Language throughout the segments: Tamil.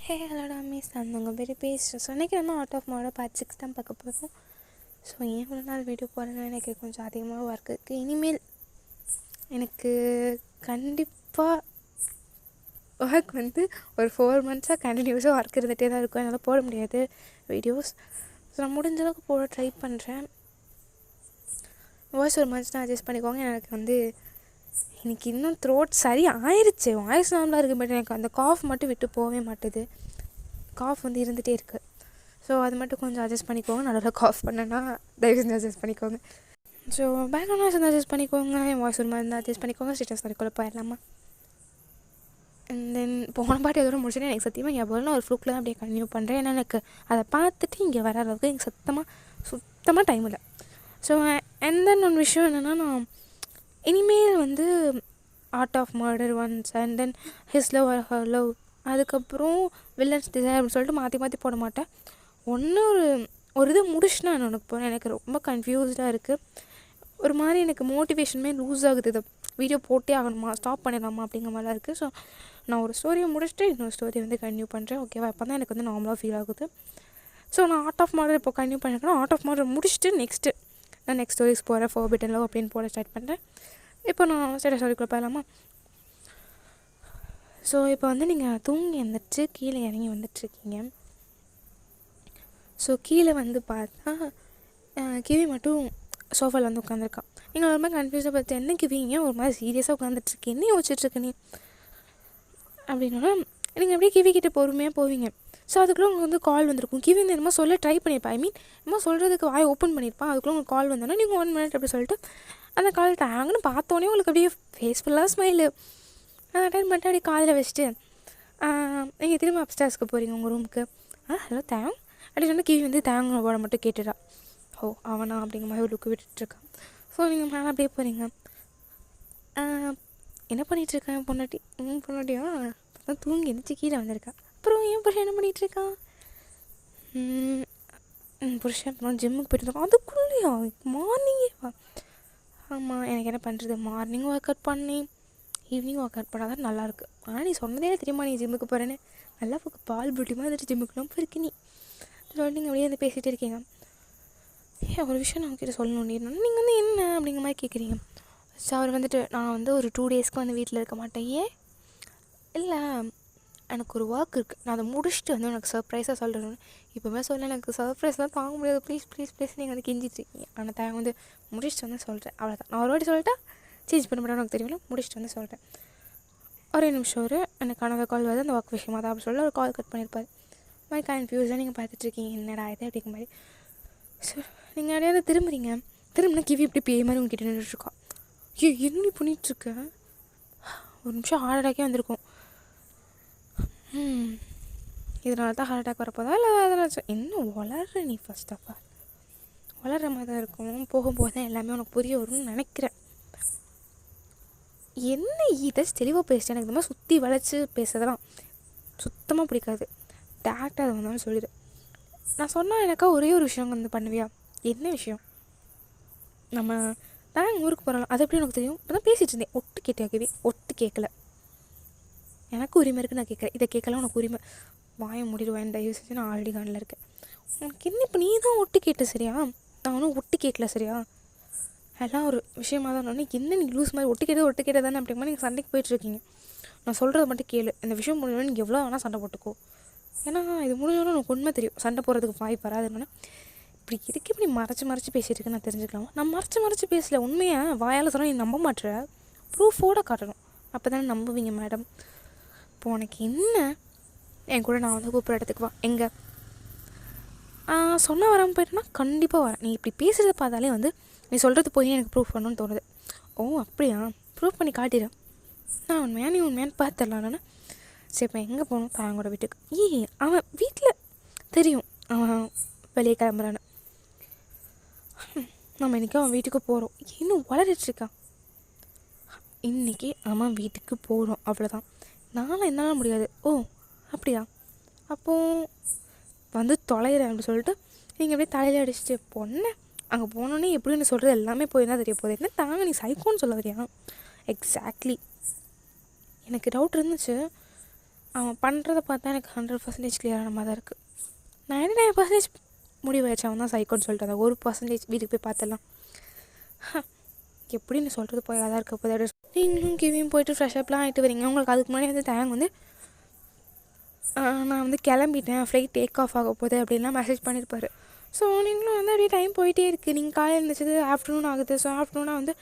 ஹே ஹலோடா மிஸ் நான் உங்கள் பேர் பேசுகிறேன். ஸோ இன்றைக்கி நம்ம அவுட் ஆஃப் மாடல் பார்ட் 6 தான் பார்க்க போகிறோம். ஸோ ஏன் இவ்வளோ நாள் வீடியோ போகிறேன்னா எனக்கு கொஞ்சம் அதிகமாக ஒர்க் இருக்குது. இனிமேல் எனக்கு கண்டிப்பாக ஒர்க் ஒரு 4 மந்த்ஸாக கண்டினியூஸாக ஒர்க் இருந்துகிட்டே தான் இருக்கும். என்னால் போட முடியாது வீடியோஸ். ஸோ நான் முடிஞ்ச அளவுக்கு போட ட்ரை பண்ணுறேன். வாய்ஸ் ஒரு மந்த்ஸ்னால் அட்ஜஸ்ட் பண்ணிக்கோங்க. எனக்கு எனக்கு இன்னும் த்ரோட் சரி ஆயிடுச்சு, வாய்ஸ் நார்மலாக இருக்குது. பட் எனக்கு அந்த காஃப் மட்டும் விட்டு போகவே மாட்டுது. காஃப் இருந்துகிட்டே இருக்குது. ஸோ அது மட்டும் கொஞ்சம் அட்ஜஸ்ட் பண்ணிக்கோங்க. நல்லா காஃப் பண்ணேன்னா தயவு செஞ்சு அட்ஜஸ்ட் பண்ணிக்கோங்க. ஸோ பேக்ரவுண்ட் வாய்ஸ் அட்ஜஸ்ட் பண்ணிக்கோங்க. என் வாய்ஸ் ஒரு மாதிரி இருந்தால் அட்ஜஸ்ட் பண்ணிக்கோங்க. ஸ்டேட்டஸ் வரைக்குள்ள போயிடலாமா? அண்ட் தென் போன பாட்டு எதோட முடிச்சுட்டு எனக்கு சத்தியமாக ஞாபகம் ஒரு ஃப்ளூக்கில் தான் அப்படியே கன்டினியூ பண்ணுறேன். ஏன்னா எனக்கு அதை பார்த்துட்டு இங்கே வர அளவுக்கு எனக்கு சுத்தமாக டைம் இல்லை. ஸோ அண்ட் தென் ஒரு விஷயம் என்னென்னா, நான் இனிமேல் art of murder once and then his love or her love, அதுக்கப்புறம் வில்லன்ஸ் டிசைர் அப்படின்னு சொல்லிட்டு மாற்றி போட மாட்டேன். ஒரு இது முடிச்சுனா நான் உனக்கு போகிறேன். எனக்கு ரொம்ப கன்ஃபியூஸ்டாக இருக்குது. ஒரு மாதிரி எனக்கு மோட்டிவேஷனுமே லூஸ் ஆகுது. இதை வீடியோ போட்டே ஆகணுமா, ஸ்டாப் பண்ணிடலாமா அப்படிங்கிற மாதிரிலாம் இருக்குது. ஸோ நான் ஒரு ஸ்டோரியை முடிச்சுட்டு இன்னொரு ஸ்டோரி கன்டினியூ பண்ணுறேன். ஓகேவா? அப்போ தான் எனக்கு நார்மலாக ஃபீல் ஆகுது. ஸோ நான் ஆர்ட் ஆஃப் மர்டர் இப்போ கன்டினியூ பண்ணியிருக்கேன். ஆர்ட் ஆஃப் மர்டர் முடிச்சுட்டு நான் நெக்ஸ்ட் ஸ்டோரிஸ் போகிறேன். ஃபோர்பிடன் லவ் அப்படின்னு போட ஸ்டார்ட் பண்ணுறேன். இப்போ நான் ஸ்டோரிக்குள்ளே போயிடலாமா? ஸோ இப்போ நீங்கள் தூங்கி எழுந்திரிச்சு கீழே இறங்கி வந்துட்டுருக்கீங்க. ஸோ கீழே பார்த்தா கிவி மட்டும் சோஃபாவில் உட்காந்துருக்கான். நீங்கள் ஒரு மாதிரி கன்ஃபியூஸாக பார்த்து என்ன கிவிங்க ஒரு மாதிரி சீரியஸாக உட்காந்துட்ருக்கேன், என்ன யோசிச்சுட்ருக்க நீ அப்படின்னா, நீங்கள் அப்படியே கிவி கிட்டே பொறுமையாக போவீங்க. ஸோ அதுக்குள்ளே உங்களுக்கு கால் வந்திருக்கும். கிவி என்னமோ சொல்ல ட்ரை பண்ணியிருப்பா. என்னமோ சொல்கிறதுக்கு வாய் ஓப்பன் பண்ணியிருப்பான். அதுக்குள்ளே உங்களுக்கு கால் வந்தோன்னா நீங்கள் 1 minute அப்படி சொல்லிட்டு அந்த கால் தாங்கன்னு பார்த்தோன்னே உங்களுக்கு அப்படியே ஃபேஸ்ஃபுல்லாக ஸ்மைலு அதை அட்டன் பண்ணிட்டு அப்படியே காதில் வச்சுட்டு நீங்கள் திரும்ப அப்ஸ்டார்ஸ்க்கு போகிறீங்க உங்கள் ரூமுக்கு. ஹலோ தேங் அப்படி சொன்னால் கிவி தேங்க போட மட்டும் கேட்டுடா. ஓ அவனா அப்படிங்கிற மாதிரி ஒரு லுக்கு விட்டுட்ருக்கான். ஸோ நீங்கள் மேலே அப்படியே போகிறீங்க. என்ன பண்ணிகிட்ருக்கேன் பொண்ணாட்டியா தான் தூங்கி எழுந்திரிச்சி கீழே வந்திருக்கேன். அப்புறம் ஏன் புருஷன் என்ன பண்ணிகிட்ருக்கான்? புருஷன் அப்புறம் ஜிம்முக்கு போயிட்டுருக்கான். அதுக்குள்ளேயா மார்னிங்கே வா? ஆமாம், எனக்கு என்ன பண்ணுறது, மார்னிங் ஒர்க் அவுட் பண்ணி ஈவினிங் ஒர்க் அவுட் பண்ணால் தான் நல்லாயிருக்கு. ஆனால் நீ சொன்னதே தெரியுமா நீ ஜிம்முக்கு போகிறேன்னு? நல்லா பால் பியூட்டிமாக வந்துட்டு ஜிம்முக்குலாம் போயிருக்கு நீ சொல்லிட்டு நீங்கள் அப்படியே பேசிகிட்டே இருக்கீங்க. ஒரு விஷயம் நான் கிட்ட சொல்லணும். நீங்கள் என்ன அப்படிங்கிற மாதிரி கேட்குறீங்க. ஸோ அவர் நான் ஒரு 2 daysக்கு வீட்டில் இருக்க மாட்டேன். ஏன்? இல்லை, எனக்கு ஒரு ஒர்க் இருக்குது, நான் அதை முடிச்சுட்டு எனக்கு சர்ப்ரைஸாக சொல்கிறேன். இப்போவே சொல்ல எனக்கு சர்ப்ரைஸ் தான் தாங்க முடியாது. ப்ளீஸ் நீங்கள் கெஞ்சிட்ருக்கீங்க. ஆனால் தேவை முடிச்சுட்டு சொல்கிறேன், அவ்வளோதான். நான் ஒரு வாட்டி சொல்லிட்டா சேஞ்ச் பண்ண மாட்டேன், எனக்கு தெரியும்ல. முடிச்சுட்டு சொல்கிறேன். ஒரே நிமிஷம் எனக்கு அனதர் கால் வருது, அந்த ஒர்க் விஷயமாக தான் அப்படி சொல்லி ஒரு கால் கட் பண்ணியிருப்பார். மாதிரி கன்ஃபியூஸாக நீங்கள் பார்த்துட்ருக்கீங்க, என்னடா இது அப்படிங்கிற மாதிரி. ஸோ நீங்கள் அப்படியே திரும்பினா கிவி இப்படி பேய் மாதிரி உங்ககிட்ட நின்றுட்டுருக்கா. என்ன பண்ணிகிட்ருக்க? ஒரு நிமிஷம் ஹார்ட் அட்டாக்கே வந்திருக்கும். இதனால தான் ஹார்ட் அட்டாக் வரப்போதா இல்லை அதனால் என்ன வளர்ற நீ? ஃபர்ஸ்ட் ஆஃப் ஆல் வளர்கிற மாதிரி தான் இருக்கும். போகும்போது தான் எல்லாமே உனக்கு புரிய வரும்னு நினைக்கிறேன். என்ன இதை தெளிவாக பேசிட்டேன். எனக்கு இந்த மாதிரி சுற்றி வளைச்சி பேசுறதெல்லாம் சுத்தமாக பிடிக்காது. டேரக்டாக அதை வந்தாலும் சொல்லிடு. நான் சொன்னால் எனக்கா ஒரே ஒரு விஷயம் பண்ணுவியா? என்ன விஷயம்? நம்ம நான் ஊருக்கு போகிறோம், அது எப்படி எனக்கு தெரியும்? இப்போ தான் பேசிகிட்டு இருந்தேன். ஒட்டு கேட்டியாக்கவே ஒட்டு கேட்கல. எனக்கு உரிமை இருக்குது, நான் கேட்குறேன். இதை கேட்கலாம் உனக்கு உரிமை. வாயை மூடிடுவேன், தயவு செஞ்சு நான் ஆல்ரெடி கானில் இருக்கேன். உனக்கு என்ன இப்போ நீ தான் ஒட்டு கேட்ட சரியா? நான் ஒன்றும் ஒட்டு கேட்கல சரியா? எல்லாம் ஒரு விஷயமாக தான். நான் என்ன நீ லூஸ் மாதிரி ஒட்டு கேட்டது தானே அப்படிங்கிற நீங்கள் சண்டைக்கு போயிட்டுருக்கீங்க. நான் சொல்கிறத மட்டும் கேளு. இந்த விஷயம் முடிஞ்சோன்னு நீங்கள் எவ்வளோ வேணால் சண்டை போட்டுக்கோ. ஏன்னா இது முடிஞ்சோன்னா எனக்கு உண்மை தெரியும். சண்டை போடுறதுக்கு வாய்ப்பு வராதுன்னு இப்படி மறைச்சி பேசிகிட்டு இருக்குன்னு நான் தெரிஞ்சுக்கலாமா? நான் மறைச்சி பேசல. உண்மையாக வாயால் சொன்னால் நீ நம்ப மாட்டுற. ப்ரூஃபோடு காட்டணும், அப்போ தானே நம்புவீங்க மேடம். இப்போ உனக்கு என்ன? என் கூட நான் கூப்பிட்ற இடத்துக்கு வா. எங்கே சொன்னால் வராமல் போயிட்டேன்னா கண்டிப்பாக வரேன். நீ இப்படி பேசுகிறத பார்த்தாலே நீ சொல்கிறது போய் எனக்கு ப்ரூஃப் பண்ணணும்னு தோணுது. ஓ அப்படியா? ப்ரூஃப் பண்ணி காட்டிடுறேன். நான் நீ உண்மையானு பார்த்துடலாம். நான் சரி இப்போ எங்கே போகணும்? தாயங்கூட வீட்டுக்கு. அவன் வீட்டில் தெரியும் அவன் வெளியே கிளம்புறான்னு. நம்ம இன்றைக்கி அவன் வீட்டுக்கு போகிறோம். இன்னும் வளரிட்டுருக்கான். இன்றைக்கி அவன் வீட்டுக்கு போகிறோம், அவ்வளோதான். நானும் என்னால் முடியாது. ஓ அப்படியா? அப்போது தொலைகிறேன் அப்படின்னு சொல்லிட்டு நீங்கள் அப்படியே தலையில் அடிச்சுட்டு பொண்ணை அங்கே போனோன்னே எப்படின்னு சொல்கிறது எல்லாமே போய் தான் தெரிய போகுது. என்ன தாங்க நீ சைக்கோன்னு சொல்ல வரியா? எக்ஸாக்ட்லி. எனக்கு டவுட் இருந்துச்சு. அவன் பண்ணுறத பார்த்தா எனக்கு 100% கிளியரான மாதிரி தான் இருக்குது. 99% முடிவாயிடுச்சு அவன் தான் சைக்கோன்னு சொல்லிட்டு அந்த 1% வீட்டுக்கு போய் பார்த்துடலாம். எப்படின்னு சொல்கிறது போய் அதான் இருக்க போய் நீங்களும் கிவியும் போய்ட்டு ஃப்ரெஷ்அப்லாம் ஆகிட்டு வரீங்க. உங்களுக்கு அதுக்கு முன்னாடி வந்து தேங்க வந்து நான் வந்து கிளம்பிட்டேன், ஃப்ளைட் டேக் ஆஃப் ஆக போகுது அப்படின்லாம் மெசேஜ் பண்ணியிருப்பாரு. ஸோ நீங்களும் வந்து அப்படியே டைம் போயிட்டே இருக்குது. நீங்கள் காலையில் இருந்துச்சது ஆஃப்டர்நூன் ஆகுது. ஸோ ஆஃப்டர்நூனாக வந்து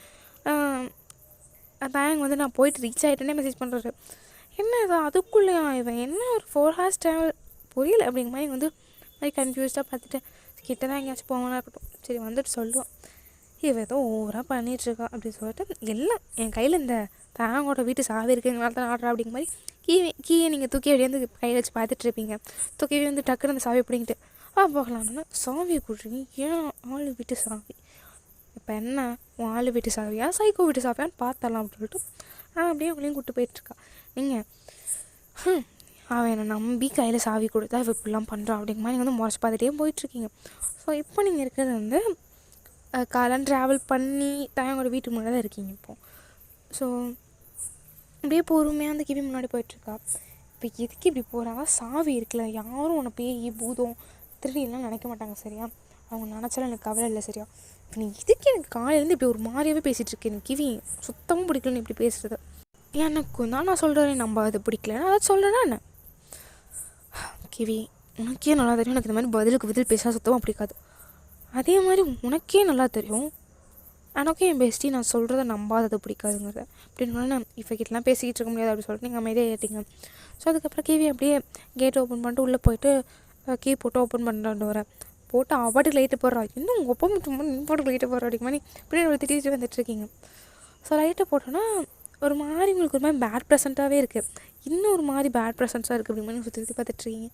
தேங்க வந்து நான் போயிட்டு ரீச் ஆகிட்டேன்னே மெசேஜ் பண்ணுறாரு. என்ன இது அதுக்குள்ளேயா இவன் என்ன ஒரு 4 hours ட்ராவல் புரியல அப்படிங்கிற மாதிரி வந்து மாதிரி கன்ஃபியூஸ்டாக பார்த்துட்டு கிட்ட தான் எங்கேயாச்சும் போவானா இருக்கட்டும், சரி வந்துட்டு சொல்லுவான். இவன் ஏதோ ஓவராக பண்ணிகிட்ருக்கா அப்படின்னு சொல்லிட்டு எல்லாம் என் கையில் இந்த தாங்கோட வீட்டு சாவி இருக்குங்கனால தான் ஆடுறா அப்படிங்கிற மாதிரி கீயை நீங்கள் தூக்கி அப்படியே வந்து கையில் வச்சு பார்த்துட்ருப்பீங்க. தூக்கி வந்து டக்குன்னு அந்த சாவியை பிடிங்கிட்டு போகலான்னா சாவியை கொடுறீங்க, ஏன் ஆள் வீட்டு சாவி, இப்போ என்ன உன் ஆள் வீட்டு சாவியா சைக்கோ வீட்டு சாவியான்னு பார்த்தரலாம் அப்படின்னு சொல்லிட்டு அப்படியே அவங்களையும் கூப்பிட்டு போயிட்டுருக்கா. நீங்கள் அவன் என்னை நம்பி கையில் சாவி கொடுத்தா இவ இப்படிலாம் பண்ணுறான் அப்படிங்கிற மாதிரி வந்து முறைச்சி பார்த்துட்டே போயிட்டுருக்கீங்க. ஸோ இப்போ நீங்கள் இருக்கிறது வந்து காலம் ட்ராவல் பண்ணி தாயோட வீட்டுக்கு முன்னாடி தான் இருக்கீங்க இப்போது. ஸோ அப்படியே பொறுமையாக அந்த கிவி முன்னாடி போயிட்டுருக்கா. இப்போ எதுக்கு இப்படி போகிறா, சாவி இருக்குல்ல, யாரும் உன்னை பேய் பூதம் திருடிலாம் நினைக்க மாட்டாங்க சரியா, அவங்க நினச்சாலும் எனக்கு கவலை இல்லை சரியா. இப்போ நீ இதுக்கு எனக்கு காலையிலேருந்து இப்படி ஒரு மாதிரியாகவே பேசிகிட்டு இருக்கேன், எனக்கு கிவி சுத்தமாக பிடிக்கலன்னு இப்படி பேசுகிறது. எனக்கும் தான் நான் சொல்கிறேன் நம்ம அது பிடிக்கலன்னு அதை சொல்கிறேன்னா என்ன. கிவி உனக்கே நல்லா தெரியும் எனக்கு இந்த மாதிரி பதிலுக்கு பதில் பேச சுத்தமாக பிடிக்காது. அதே மாதிரி உனக்கே நல்லா தெரியும் எனக்கே என் பெஸ்ட்டி நான் சொல்கிறத நம்பாதது பிடிக்காதுங்கிறத. அப்படின்னு நான் இப்போ கிட்டலாம் பேசிக்கிட்டு இருக்க முடியாது அப்படின்னு சொல்லிட்டு நீங்கள் அமைதியாக ஏற்றிங்க. ஸோ அதுக்கப்புறம் கிவி அப்படியே கேட் ஓப்பன் பண்ணிட்டு உள்ளே போயிட்டு கீ போட்டு ஓப்பன் பண்ணுறான்னு வரேன் போட்டு பாட்டுக்கு லைட்டு போடுறா. இன்னும் உங்கள் ஒப்பம் மட்டும் நீ பாட்டுக்கு லைட்டு போடுற அப்படிங்க மாதிரி இப்படி ஒரு திட்டிட்டு வந்துட்டுருக்கீங்க. ஸோ லைட்டை போட்டோன்னா ஒரு மாதிரி உங்களுக்கு ஒரு மாதிரி பேட் ப்ரெசண்ட்டாகவே இருக்குது, இன்னும் ஒரு மாதிரி பேட் ப்ரெசன்ஸாக இருக்குது அப்படிங்க மாதிரி சுற்றி சுற்றி பார்த்துட்ருக்கீங்க.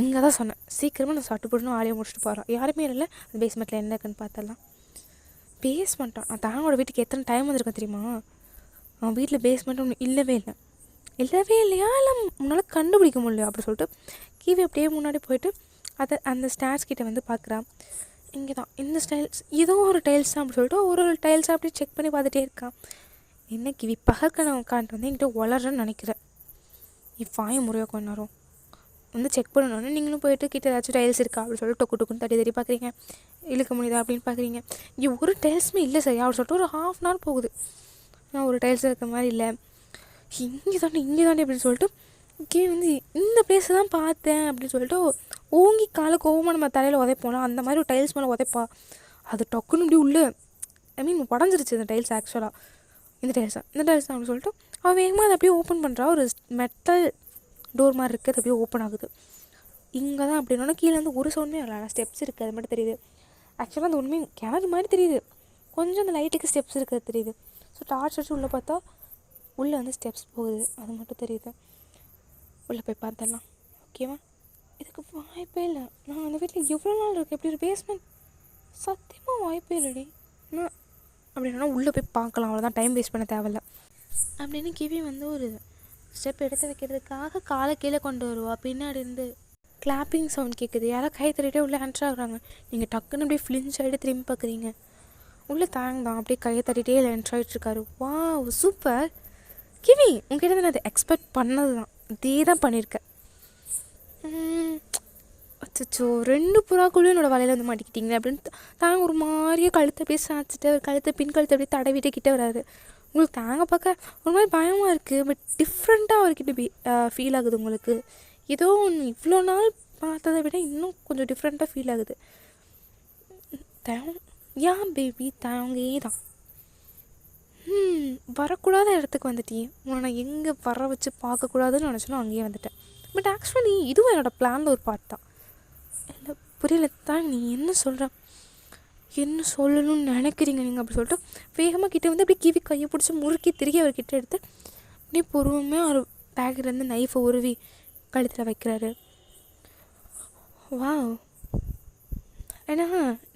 இங்கே தான் சொன்னேன் சீக்கிரமாக நான் சட்டு போட்டுன்னு ஆடியோ முடிச்சுட்டு போகிறேன். யாருமே இல்லை, அந்த பேஸ்மெண்ட்டில் என்ன இருக்குன்னு பார்த்தலாம். பேஸ்மெண்ட்டாக நான் தானோட வீட்டுக்கு எத்தனை டைம் வந்திருக்கேன் தெரியுமா. அவன் வீட்டில் பேஸ்மெண்ட் ஒன்று இல்லவே இல்லையா இல்லை முன்னால் கண்டுபிடிக்க முடியல அப்படி சொல்லிட்டு கீவி அப்படியே முன்னாடி போயிட்டு அதை அந்த ஸ்டார்ஸ் கிட்டே வந்து பார்க்குறான். இங்கே தான் இந்த ஸ்டைல்ஸ் ஏதோ ஒரு டைல்ஸ் தான் அப்படி சொல்லிட்டு ஒரு டைல்ஸாக அப்படியே செக் பண்ணி பார்த்துட்டே இருக்கான். என்ன கிவி பகற்கனவு உட்காந்துட்டு வந்து என்கிட்ட வளர்றேன்னு நினைக்கிறேன். வாய முறையாக கொஞ்ச நேரம் வந்து செக் பண்ணணுன்னு நீங்களும் போயிட்டு கிட்ட ஏதாச்சும் டைல்ஸ் இருக்கா அப்படின்னு சொல்லிட்டு டொக்கு டொக்குன்னு தட்டி பார்க்குறீங்க. இழுக்க முடியுதா அப்படின்னு பார்க்குறீங்க. இங்கே ஒரு டைல்ஸுமே இல்லை சரியா அப்படின்னு சொல்லிட்டு ஒரு 1/2 hour போகுது. ஒரு டைல்ஸ் இருக்க மாதிரி இல்லை. இங்கே தாண்டி அப்படின்னு சொல்லிட்டு இங்கே வந்து இந்த பிளேஸை தான் பார்த்தேன் அப்படின்னு சொல்லிட்டு ஓங்கி காலை கோவமாக நம்ம தலையில் உதைப்போம்ல அந்த மாதிரி ஒரு டைல்ஸ் மேலே உதைப்பா. அது டக்குன்னு இப்படி உள்ள உடஞ்சிருச்சு இந்த டைல்ஸ். ஆக்சுவலாக இந்த டைல்ஸ் தான் அப்படின்னு சொல்லிட்டு அவள் வேகமாக அதை அப்படியே ஓப்பன் பண்ணுறா. ஒரு மெட்டல் டோர் மாதிரி இருக்குது, அது அப்படியே ஓப்பன் ஆகுது. இங்கே தான் அப்படின்னா கீழே வந்து ஒரு சவுண்டுமே இல்லை, ஸ்டெப்ஸ் இருக்குது அது மட்டும் தெரியுது. ஆக்சுவலாக அந்த உண்மை கிணறு மாதிரி தெரியுது, கொஞ்சம் அந்த லைட்டுக்கு ஸ்டெப்ஸ் இருக்கிறது தெரியுது. ஸோ டார்ச் வச்சு உள்ளே பார்த்தா உள்ளே வந்து ஸ்டெப்ஸ் போகுது, அது மட்டும் தெரியுது. உள்ளே போய் பார்த்தலாம் ஓகேவா. இதுக்கு வாய்ப்பே இல்லை. நான் அந்த வீட்டில் எவ்வளோ நாள் இருக்குது, எப்படி ஒரு பேஸ்மெண்ட் சத்தியமாக வாய்ப்பே இல்லைடி. நான் அப்படின்னா உள்ளே போய் பார்க்கலாம், அவ்வளோதான், டைம் வேஸ்ட் பண்ண தேவையில்ல அப்படின்னு கிவி வந்து ஒரு ஸ்டெப் எடுத்து வைக்கிறதுக்காக காலை கீழே கொண்டு வருவா. பின்னாடி இருந்து கிளாப்பிங் சவுண்ட் கேட்குது, யாரோ கை தட்டிகிட்டே உள்ளே என்ட்ரு ஆகுறாங்க. நீங்கள் டக்குன்னு அப்படியே ஃப்ளின்ச் ஆகிட்டு திரும்பி பார்க்குறீங்க. உள்ளே தான் அப்படியே கையை தட்டிகிட்டே இல்லை என்ட்ரு ஆகிட்ருக்காரு. வா சூப்பர் கிவி, உங்ககிட்ட நான் அதை எக்ஸ்பெக்ட் பண்ணது தான், இதே தான் பண்ணியிருக்கேன். அச்சோ 2 புறாக்குள்ளேயும் என்னோடய வலையில் வந்து மாட்டிக்கிட்டீங்க அப்படின்னு தாங்க ஒரு மாதிரியே கழுத்தை அப்படியே சாய்ச்சிட்டு கழுத்தை பின் கழுத்தை அப்படியே தடவிட்டே கிட்டே வராது. உங்களுக்கு தாங்க பார்க்க ஒரு மாதிரி பயமாக இருக்குது, பட் டிஃப்ரெண்ட்டாக அவர்கிட்ட ஃபீல் ஆகுது உங்களுக்கு. ஏதோ ஒன்று இவ்வளோ நாள் பார்த்ததை விட இன்னும் கொஞ்சம் டிஃப்ரெண்ட்டாக ஃபீல் ஆகுது. ஏன் பேபி தாங்கே தான் வரக்கூடாத இடத்துக்கு வந்துட்டியே, உன்னை நான் எங்கே வர வச்சு பார்க்கக்கூடாதுன்னு நினச்சோன்னா அங்கேயே வந்துட்டேன். பட் ஆக்சுவலி இதுவும் என்னோடய பிளானில் ஒரு பார்ட் தான். இல்லை புரியல தான் நீ என்ன சொல்கிற, என்ன சொல்லணும்னு நினைக்கிறீங்க நீங்கள் அப்படி சொல்லிட்டு வேகமாக கிட்டே வந்து அப்படியே கிவி கையை பிடிச்சி முறுக்கி திருகி அவர்கிட்ட எடுத்து அப்படியே பொறுமையாக ஒரு பேக்லேருந்து நைஃபை உருவி கழுத்தில் வைக்கிறாரு. வா ஏன்னா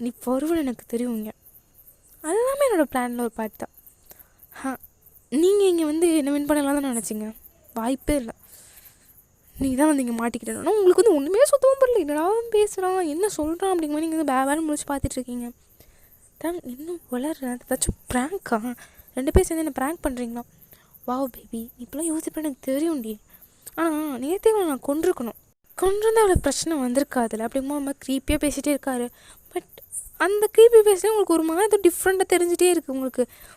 நீ வருவன்னு எனக்கு தெரியுங்க, அதுதான் என்னோடய பிளானில் ஒரு பார்ட் தான். நீங்கள் இங்கே வந்து என்ன வின் பண்ணலாம் தான் நினச்சிங்க, வாய்ப்பே இல்லை. நீ தான் வந்து இங்கே மாட்டிக்கிட்டேன்னா உங்களுக்கு வந்து ஒன்றுமே சுத்தமாக பண்ணல, என்னடா பேசுகிறான் என்ன சொல்கிறான் அப்படிங்கிற மாதிரி நீங்கள் வந்து வேறு முடிச்சு பார்த்துட்ருக்கீங்க. தான் இன்னும் வளர்ற ஏதாச்சும் ப்ராங்க்கா, 2 பேர் சேர்ந்து என்ன ப்ராங்க் பண்ணுறீங்களா? வாவ் பேபி, நீ இப்போலாம் யோசிப்பேன் எனக்கு தெரியும்டி. ஆனால் நேற்றே நான் கொண்டிருக்கணும். கொண்டிருந்தால் அவ்வளோ பிரச்சனை வந்திருக்காதுல்ல. அப்படிங்கும்போது நம்ம க்ரீப்பியாக பேசிகிட்டே இருக்காரு. பட் அந்த க்ரீப்பி பேசினா உங்களுக்கு ஒரு மாதிரி டிஃப்ரெண்ட்டாக தெரிஞ்சிட்டே இருக்குது.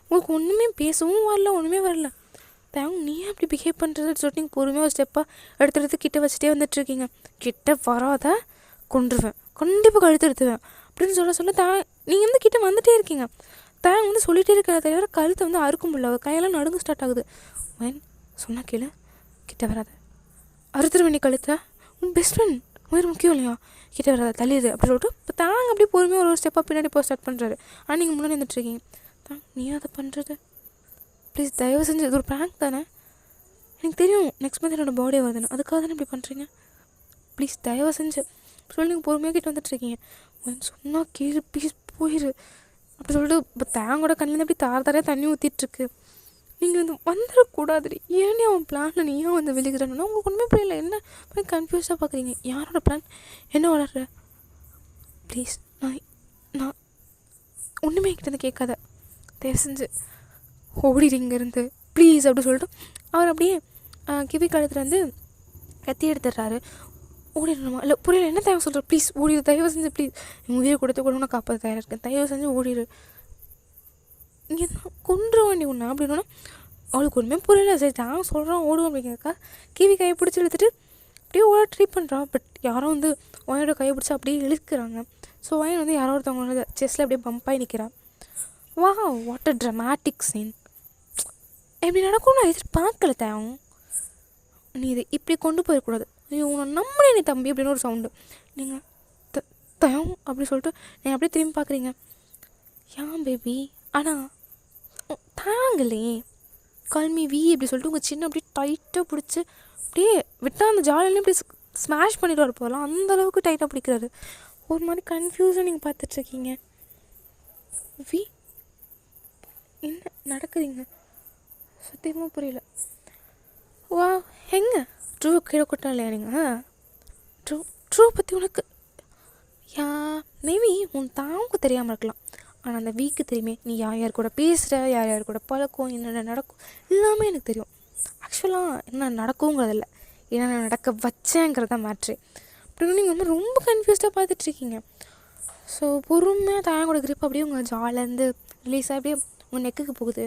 உங்களுக்கு ஒன்றுமே பேசவும் வரல, ஒன்றுமே வரல. தேவங்க நீ அப்படி பிஹேவ் பண்ணுறதுன்னு சொல்லிட்டு நீங்கள் பொறுமையாக ஒரு ஸ்டெப்பாக எடுத்து கிட்ட வச்சுட்டே வந்துட்டுருக்கீங்க. கிட்ட வராத கொண்டுருவேன், கண்டிப்பாக கழுத்து எடுத்துவேன் அப்படின்னு சொல்ல நீங்கள் வந்து கிட்ட வந்துகிட்டே இருக்கீங்க. தேங்க வந்து சொல்லிகிட்டே இருக்கிற தவிர கழுத்தை வந்து அறுக்க முடியல. கையெல்லாம் நடுங்க ஸ்டார்ட் ஆகுது. வேன் சொன்னால் கேளு, கிட்ட வராத, அறுத்துற வேண்டிய கழுத்தை, உன் பெஸ்ட் ஃப்ரெண்ட் உயிர் முக்கியம் இல்லையா, கிட்ட வராத தள்ளிடு அப்படி சொல்லிட்டு இப்போ தாங்க அப்படியே பொறுமையாக ஒரு ஸ்டெப்பாக பின்னாடி போக ஸ்டார்ட் பண்ணுறாரு. ஆனால் நீங்கள் முன்னாடி வந்துட்டுருக்கீங்க. நீ அதை பண்ணுறது ப்ளீஸ் தயவு செஞ்சு, இது ஒரு ப்ராங்க் தானே, எனக்கு தெரியும் நெக்ஸ்ட் மந்த் என்னோடய பர்த்டே வருதுன்னு, அதுக்காக தானே இப்படி பண்ணுறீங்க, ப்ளீஸ் தயவு செஞ்சு சொல்லி நீங்கள் பொறுமையாக கிட்ட வந்துட்டுருக்கீங்க. சொன்னால் கீழே ப்ளீஸ் போயிரு அப்படி சொல்லிட்டு இப்போ தேங்கோட கண்ணிலேருந்து அப்படி தாரையாக தண்ணி ஊற்றிட்டுருக்கு. நீங்கள் வந்து வந்துடக்கூடாது. ஏன்னே அவன் பிளானில் நீ ஏன் வந்து விழுகிறான்னா உங்களுக்கு ஒன்றுமே புரியல. என்ன போய் கன்ஃபியூஸாக பார்க்குறீங்க. யாரோட பிளான், என்ன வளர்ற, ப்ளீஸ் நான் ஒன்றுமே என்கிட்ட கேட்காத, தயவு செஞ்சு ஓடிடு இங்கேருந்து ப்ளீஸ் அப்படி சொல்லிட்டு அவர் அப்படியே கிவி காலத்தில் வந்து கத்தி எடுத்துடுறாரு. ஓடிடணுமா, இல்லை புரியல, என்ன தேவை சொல்கிற, ப்ளீஸ் ஓடிடு தயவு செஞ்சு, ப்ளீஸ் என் உயிரை கொடுத்து கூட நான் காப்பாற்ற தயாராக இருக்கேன், தயவு செஞ்சு ஓடிடு, இங்கே கொண்டுற வேண்டி ஒன்று அப்படின்னா அவளுக்கு ஒன்றுமே புரியல. சரி தான் சொல்கிறான் ஓடுவோம் அப்படிங்கிறக்கா கிவி கையை பிடிச்சி இழுத்துட்டு அப்படியே ஓட ட்ரை பண்ணுறான். பட் யாரோ வந்து ஒயனோட கையை பிடிச்சி அப்படியே இழுக்கிறாங்க. ஸோ ஒயன் வந்து யாரோ ஒருத்தவங்களோட செஸ்ஸில் அப்படியே பம்பாகி நிற்கிறான். வா வாட் அ ட்ராமேட்டிக் சீன், எப்படி நடக்கும் நான் எதிர்பார்க்கல. தேவும் நீ இதை இப்படி கொண்டு போயிடக்கூடாது, ஐயோ உன்னை நம்மளே நீ தம்பி அப்படின்னு ஒரு சவுண்டு. நீங்கள் தேவும் அப்படி சொல்லிட்டு நீங்கள் அப்படியே திரும்பி பார்க்குறீங்க. ஏன் பேபி, ஆனால் தாங்களே கல்மி வி அப்படி சொல்லிட்டு உங்கள் சின்ன அப்படியே டைட்டாக பிடிச்சி அப்படியே விட்டால் அந்த ஜாலியிலையும் இப்படி ஸ்மாஷ் பண்ணிட்டு வர போகலாம், அந்தளவுக்கு டைட்டாக பிடிக்கிறாரு. ஒரு மாதிரி கன்ஃபியூஸாக நீங்கள் பார்த்துட்ருக்கீங்க. வி என்ன நடக்குதுங்க, சத்தியமாக புரியல. வா எங்கே ட்ரூ கீழே கூட்டம் இல்லையா நீங்கள், ட்ரூ பற்றி உனக்கு மேபி உன் தாவுக்கு தெரியாமல் இருக்கலாம், ஆனால் அந்த வீக்கு தெரியுமே, நீ யார் யார் கூட பேசுகிற, யார் யார் கூட பழக்கம், என்னென்ன நடக்கும் எல்லாமே எனக்கு தெரியும். ஆக்சுவலாக என்ன நடக்குங்கிறதில்ல, என்னென்ன நடக்க வச்சேங்கிறத மேட்ரு. அப்படின்னு நீங்கள் வந்து ரொம்ப கன்ஃபியூஸ்டாக பார்த்துட்ருக்கீங்க. ஸோ பொறுமையாக தாயோட கிரிப் அப்படியே உங்கள் ஜாலேருந்து ரிலீஸாக அப்படியே உங்கள் நெக்குக்கு போகுது.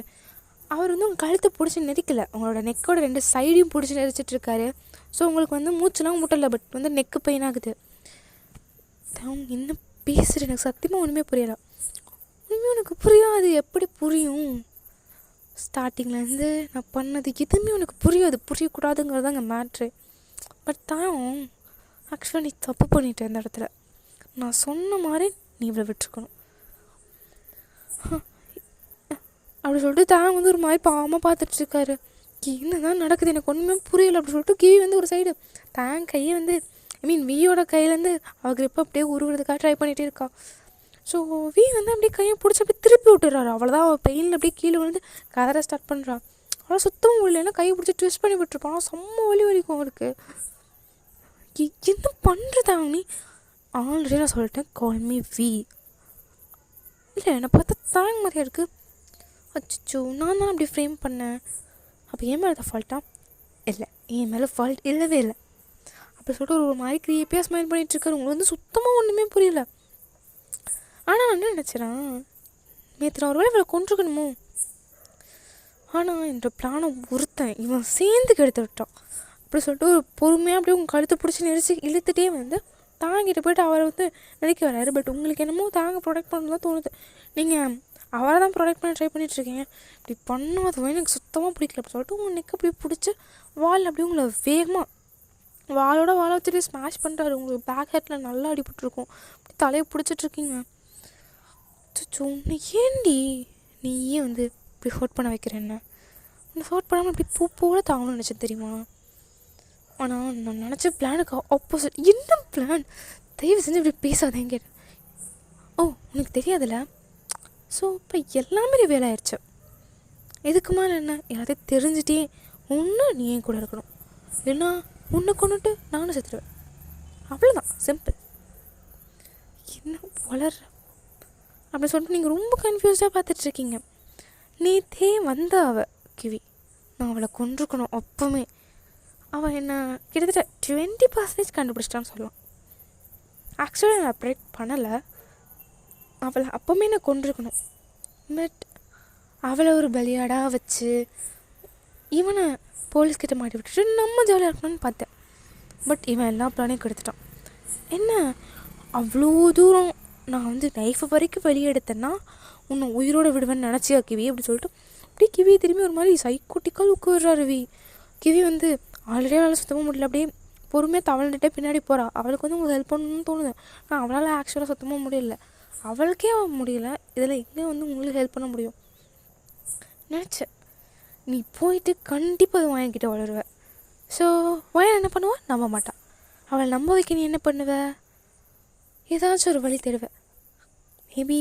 அவர் வந்து உங்கள் கழுத்தை பிடிச்சி நெரிக்கலை, உங்களோட நெக்கோட 2 சைடையும் பிடிச்சி நெரிச்சிட்ருக்காரு. ஸோ உங்களுக்கு வந்து மூச்செலாம் முட்டலை, பட் வந்து நெக்கு பெயின் ஆகுது. அவங்க என்ன பேசுகிற எனக்கு சத்தியமாக ஒன்றுமே புரியலை. ஒன்றுமே எனக்கு புரியாது, எப்படி புரியும், ஸ்டார்டிங்லேருந்து நான் பண்ணது எதுவுமே உனக்கு புரியாது, புரியக்கூடாதுங்கிறது அங்கே மேட்ரு. பட் தான் ஆக்சுவலாக நீ தப்பு பண்ணிட்டேன் இந்த இடத்துல, நான் சொன்ன மாதிரி நீ இவ்வளோ விட்டுருக்கணும் அப்படி சொல்லிட்டு தான் வந்து ஒரு மாதிரி பாவமாக பார்த்துட்ருக்காரு. என்ன தான் நடக்குது எனக்கு ஒன்றுமே புரியலை அப்படி சொல்லிட்டு கிவி வந்து ஒரு சைடு தான் கையை வந்து வியோட கையிலேருந்து அவ கிரிப்பை அப்படியே உருவுறதுக்காக ட்ரை பண்ணிகிட்டே இருக்கா. ஸோ வி வந்து அப்படியே கையை பிடிச்சி அப்படியே திருப்பி விட்டுறாரு. அவ்வளோதான் அவள் பெயினில் அப்படியே கீழே வந்து கதற ஸ்டார்ட் பண்ணுறான். அவள் சுத்தமும் இல்லைன்னா கையை பிடிச்சி ட்விஸ்ட் பண்ணி விட்டுருப்பான். ஆனால் செம்ம வலிக்கும் அவருக்கு. என்ன பண்ணுறது நீ, ஆல்ரெடி நான் சொல்லிட்டேன் கால் மீ வி, இல்லை என்னை பார்த்தா தாங்க மாதிரியா இருக்குது. அச்சோ நான் தான் அப்படி ஃப்ரேம் பண்ணேன், அப்போ என் மேலே தான் ஃபால்ட்டா, இல்லை என் மேலே ஃபால்ட் இல்லவே இல்லை அப்படி சொல்லிட்டு ஒரு மாதிரி க்ரீப்பியாக ஸ்மைல் பண்ணிகிட்ருக்காரு. உங்களுக்கு வந்து சுத்தமாக ஒன்றுமே புரியல. ஆனால் நான் என்ன நினச்சிடேன், நேற்று நான் ஒரு வேளை இவளை கொண்டிருக்கணுமோ, ஆனால் என்ற பிளானை ஒருத்தன் இவன் சேர்ந்து கெடுத்து விட்டான் அப்படி சொல்லிட்டு ஒரு பொறுமையாக அப்படியே உங்கள் கழுத்தை பிடிச்சி நெரிச்சு இழுத்துட்டே வந்து தாங்கிட்டு போய்ட்டு அவரை வந்து நடிக்க வராரு. பட் உங்களுக்கு என்னமோ தாங்க ப்ரொடெக்ட் பண்ணணும் தான் தோணுது. நீங்கள் அவரை தான் ப்ரொடெக்ட் பண்ண ட்ரை பண்ணிகிட்ருக்கீங்க. இப்படி பண்ணாதவன் எனக்கு சுத்தமாக பிடிக்கல அப்படி சொல்லிட்டு உங்கள் நெக் அப்படியே பிடிச்சி வால் அப்படியே உங்களை வேகமாக வாழோட வாழை வச்சுட்டு ஸ்மாஷ் பண்ணுறாரு. உங்களுக்கு பேக் ஹெட்டில் நல்லா அடிபட்டுருக்கும். அப்படி தலையை பிடிச்சிட்ருக்கீங்க. உன்னை ஏண்டி நீ ஏன் வந்து இப்படி ஹர்ட் பண்ண வைக்கிற, என்ன உன்னை ஹர்ட் பண்ணாமல் இப்படி போல தாங்கணும்னு நினச்சேன் தெரியுமா. ஆனால் நான் நினச்ச பிளானுக்கு ஆப்போசிட். என்ன பிளான், தயவு செஞ்சு இப்படி பேசாதேன்னு கேட்டேன். ஓ உனக்கு தெரியாதுல்ல, ஸோ இப்போ எல்லாமே வேலை ஆயிடுச்சு. எதுக்கு மேலே என்ன, எல்லாத்தையும் தெரிஞ்சுட்டே ஒன்று நீ என் கூட இருக்கணும், இல்லைன்னா உன்னை கொண்டுட்டு நானும் செத்துடுவேன், அவ்வளோதான் சிம்பிள். என்ன வளர்ற அப்படி சொல்லிட்டு நீங்கள் ரொம்ப கன்ஃபியூஸ்டாக பார்த்துட்ருக்கீங்க. நேற்றே வந்த அவ கிவி நான் அவளை கொண்டிருக்கணும் அப்போவுமே. அவள் என்னை கிட்டத்தட்ட 20% கண்டுபிடிச்சிட்டான்னு சொல்லலாம். ஆக்சுவலாக நான் ப்ரெடிக்ட் பண்ணலை. அவளை அப்போவுமே நான் கொண்டிருக்கணும். பட் அவளை ஒரு பலியாடாக வச்சு இவனை போலீஸ்கிட்ட மாட்டி விட்டுட்டு நம்ம ஜாலியாக இருக்கணும்னு பார்த்தேன். பட் இவன் எல்லா பிளானையும் கெடுத்துட்டான். என்ன அவ்வளோ தூரம் நான் வந்து நைஃபை வரைக்கும் வெளியே எடுத்தேன்னா உன்னை உயிரோடு விடுவேன்னு நினச்சியா கிவி அப்படி சொல்லிட்டு அப்படியே கிவி திரும்பி ஒரு மாதிரி சைக்கோட்டிக்கால் உட்காடுறாரு வி. கிவி வந்து ஆல்ரெடி அவளால் சுத்தமாக முடியல. அப்படியே பொறுமையாக தவழ்ந்துட்டே பின்னாடி போகிறா. அவளுக்கு வந்து உங்களுக்கு ஹெல்ப் பண்ணணும்னு தோணுது. ஆனால் அவளால் ஆக்சுவலாக சுத்தமாக முடியல. அவளுக்கே அவள் முடியல, இதில் எங்கே வந்து உங்களுக்கு ஹெல்ப் பண்ண முடியும் நினச்சேன். நீ போயிட்டு கண்டிப்பாக அது வாங்கிக்கிட்ட வளருவ. ஸோ வாயன் என்ன பண்ணுவாள்? நம்ப மாட்டான். அவளை நம்ப வைக்க நீ என்ன பண்ணுவ? ஏதாச்சும் ஒரு வழி தேடுவேன். மேபி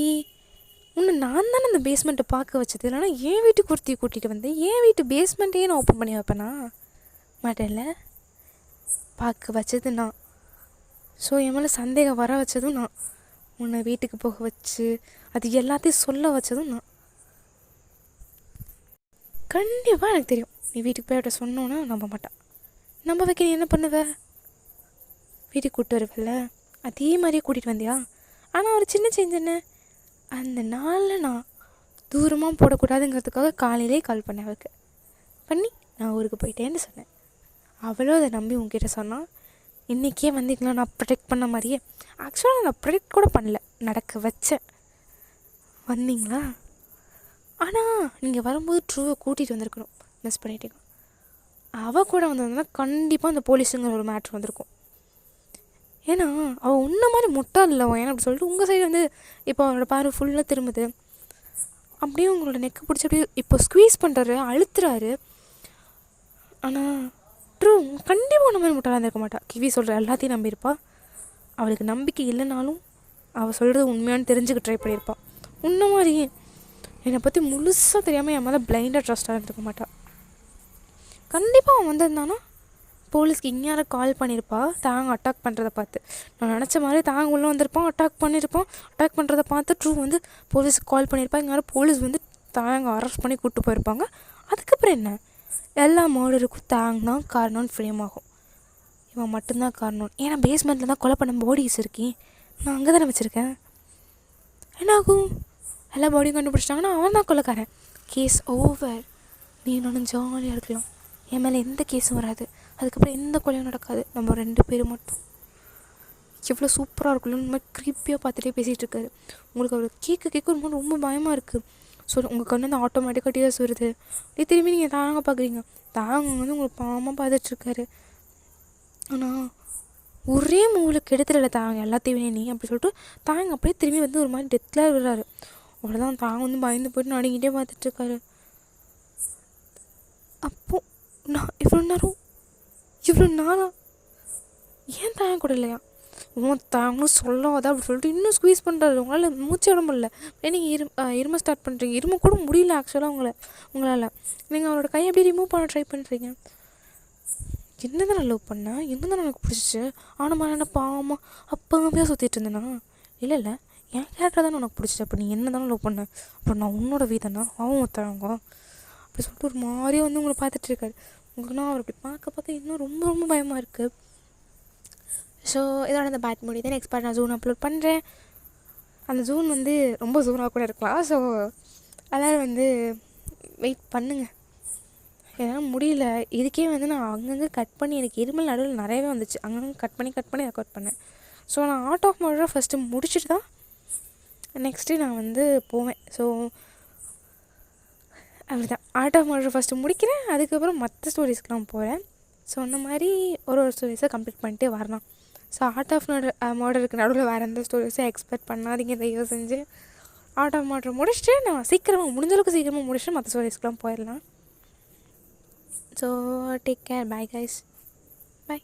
உன்னை நான் தானே அந்த பேஸ்மெண்ட்டை பார்க்க வச்சது. இல்லைனா என் வீட்டுக்கு ஒருத்தியை கூட்டிகிட்டு வந்தேன். என் வீட்டு பேஸ்மெண்ட்டையே நான் ஓப்பன் பண்ணி வைப்பேனா? மாட்டேன்ல. பார்க்க வச்சது நான். ஸோ என் மேலே சந்தேகம் வர வச்சதும் நான். உன்னை வீட்டுக்கு போக வச்சு அது எல்லாத்தையும் சொல்ல வச்சதும் நான். கண்டிப்பாக எனக்கு தெரியும் நீ வீட்டுக்கு போய் அவட்ட சொன்னோன்னா நம்ப மாட்டான். நம்ப வைக்க நீ என்ன பண்ணுவ? வீட்டுக்கு கூப்பிட்டு வருவல்ல, அதே மாதிரியே கூட்டிகிட்டு வந்தியா? ஆனால் ஒரு சின்ன சேஞ்ச் என்ன, அந்த நாளில் நான் தூரமாக போடக்கூடாதுங்கிறதுக்காக காலையிலே கால் பண்ணேன் அவளுக்கு. பண்ணி நான் ஊருக்கு போயிட்டேன்னு சொன்னேன். அவளும் அதை நம்பி உங்ககிட்ட சொன்னான். இன்றைக்கே வந்தீங்களா நான் ப்ரொடெக்ட் பண்ண மாதிரியே. ஆக்சுவலாக நான் ப்ரொடெக்ட் கூட பண்ணல, நடக்க வச்சேன். வந்தீங்களா? ஆனால் நீங்கள் வரும்போது ட்ரூவை கூட்டிகிட்டு வந்திருக்கணும். மிஸ் பண்ணிட்டீங்க. அவள் கூட வந்ததுன்னா கண்டிப்பாக அந்த போலீஸுங்கிற ஒரு மேட்ரு வந்திருக்கும். ஏன்னா அவள் உன்ன மாதிரி முட்டாள் இல்லை. ஏன்னா அப்படி சொல்லிட்டு உங்கள் சைடு வந்து இப்போ அவளோட பார்வை ஃபுல்லாக திரும்புது. அப்படியே உங்களோட நெக்கை பிடிச்சி அப்படியே இப்போ ஸ்குவீஸ் பண்ணுறாரு, அழுத்துறாரு. ஆனால் ட்ரூ கண்டிப்பாக உன்ன மாதிரி முட்டாளாக இருந்திருக்க மாட்டாள். கிவி சொல்கிற எல்லாத்தையும் நம்பியிருப்பா. அவளுக்கு நம்பிக்கை இல்லைனாலும் அவள் சொல்கிறது உண்மையானு தெரிஞ்சுக்க ட்ரை பண்ணியிருப்பாள். உன்ன மாதிரி என்னை பற்றி முழுசாக தெரியாமல் என் மேலே பிளைண்டாக ட்ரஸ்ட்டாக இருந்திருக்க மாட்டாள். கண்டிப்பாக அவன் வந்திருந்தானா போலீஸ்க்கு இங்கேயார கால் பண்ணியிருப்பா. தாங்க அட்டாக் பண்ணுறதை பார்த்து நான் நினச்ச மாதிரி தாங்க உள்ளே வந்திருப்பான், அட்டாக் பண்ணியிருப்பான். அட்டாக் பண்ணுறதை பார்த்து ட்ரூ வந்து போலீஸுக்கு கால் பண்ணியிருப்பா. இங்கே போலீஸ் வந்து தாங்க அரெஸ்ட் பண்ணி கூப்பிட்டு போயிருப்பாங்க. அதுக்கப்புறம் என்ன, எல்லா மர்டருக்கும் தாங்க தான் காரணம்னு ஃப்ரேம் ஆகும். இவன் மட்டும்தான் காரணம். ஏன்னா பேஸ்மெண்ட்டில் தான் கொலை பண்ண பாடிஸ் இருக்கேன், நான் அங்கே தானே வச்சுருக்கேன். என்னாகும், எல்லா பாடியும் கண்டுபிடிச்சிட்டாங்கன்னா அவன் தான் கொலைக்காரன். Case over. நீ நானும் ஜாலியாக இருக்கலாம். என் மேலே எந்த கேஸும் வராது. அதுக்கப்புறம் எந்த கொலையும் நடக்காது. நம்ம 2 பேரும் மட்டும். எவ்வளோ சூப்பராக இருக்குல்ல. இந்த மாதிரி க்ரீப்பியாக பார்த்துட்டே பேசிகிட்டு இருக்காரு. உங்களுக்கு அவர் கேட்க ஒரு மாதிரி ரொம்ப பயமாக இருக்குது. ஸோ உங்கள் கண்ணு வந்து ஆட்டோமேட்டிக்காக டீயர்ஸ் வருது. அப்படியே திரும்பி நீங்கள் தாங்க பார்க்குறீங்க. தாங்க வந்து உங்களுக்கு பாவமாக பார்த்துட்ருக்காரு. ஆனால் ஒரே மூவில் கெடுத்துடல தாங்க எல்லாத்தையுமே நீ அப்படி சொல்லிட்டு தாங்க அப்படியே திரும்பி வந்து ஒரு மாதிரி டெத்தில் விடுறாரு. அவ்வளோதான். தாங்க வந்து பயந்து போய்ட்டு நடுங்கிட்டே பார்த்துட்ருக்காரு. அப்போது நான் இவ்வளோ நாளாக ஏன் தாங்க கூட இல்லையா? தாங்களும் சொல்லாத அப்படி சொல்லிட்டு இன்னும் ஸ்குவீஸ் பண்ணுறாரு. உங்களால் மூச்சு விட முடியல. நீங்கள் இரும ஸ்டார்ட் பண்ணுறீங்க. இரும கூட முடியல ஆக்சுவலாக உங்களால். நீங்கள் அவரோட கையை அப்படியே ரிமூவ் பண்ண ட்ரை பண்ணுறீங்க. என்ன தான் நான் லவ் பண்ணேன், என்ன தான் எனக்கு பிடிச்சிச்சு. ஆனால் நான் என்ன பாவமாக அப்பாவே சுற்றிட்டு இருந்தேனா? இல்லை என் கேரக்டர் தானே உனக்கு பிடிச்சிச்சு. அப்போ நீ என்ன தானே லவ் பண்ண? அப்புறம் நான் உன்னோட வீதனா அவன் ஒருத்தவங்க அப்படி சொல்லிட்டு ஒரு மாதிரியே வந்து உங்களை பார்த்துட்டு இருக்காரு. உங்களுக்கு நான் அவர் அப்படி பார்க்க இன்னும் ரொம்ப ரொம்ப பயமாக இருக்குது. ஸோ இதோட அந்த பேட் முடியுது. நெக்ஸ்ட் பார்ட் நான் ஜூன் அப்லோட் பண்ணுறேன். அந்த ஜூன் வந்து ரொம்ப ஜூனாக கூட இருக்கலாம். ஸோ எல்லோரும் வந்து வெயிட் பண்ணுங்கள். என்னால் முடியல. இதுக்கே வந்து நான் அங்கங்கே கட் பண்ணி எனக்கு இருமல் நடுவில் நிறையவே வந்துச்சு. அங்கங்கே கட் பண்ணி ரெக்கார்ட் பண்ணேன். ஸோ நான் ஆர்ட் ஆஃப் மர்டரை ஃபஸ்ட்டு முடிச்சுட்டு தான் நெக்ஸ்ட்டு நான் வந்து போவேன். ஸோ அப்படி தான் ஆர்ட் ஆஃப் மர்டர் ஃபஸ்ட்டு முடிக்கிறேன். அதுக்கப்புறம் மற்ற ஸ்டோரிஸ்க்கெலாம் போகிறேன். ஸோ அந்த மாதிரி ஒரு ஸ்டோரிஸை கம்ப்ளீட் பண்ணிட்டே வரலாம். ஸோ ஆர்ட் ஆஃப் மர்டருக்கு நடுவில் வேறு எந்த ஸ்டோரிஸும் எக்ஸ்பெக்ட் பண்ணாதீங்க தயவு செஞ்சு. ஆர்ட் ஆஃப் மர்டர் முடிச்சுட்டு நான் முடிஞ்சளவுக்கு சீக்கிரமாக முடிச்சுட்டு மற்ற ஸ்டோரிஸ்க்கெலாம் போயிடலாம். So take care. Bye guys. Bye.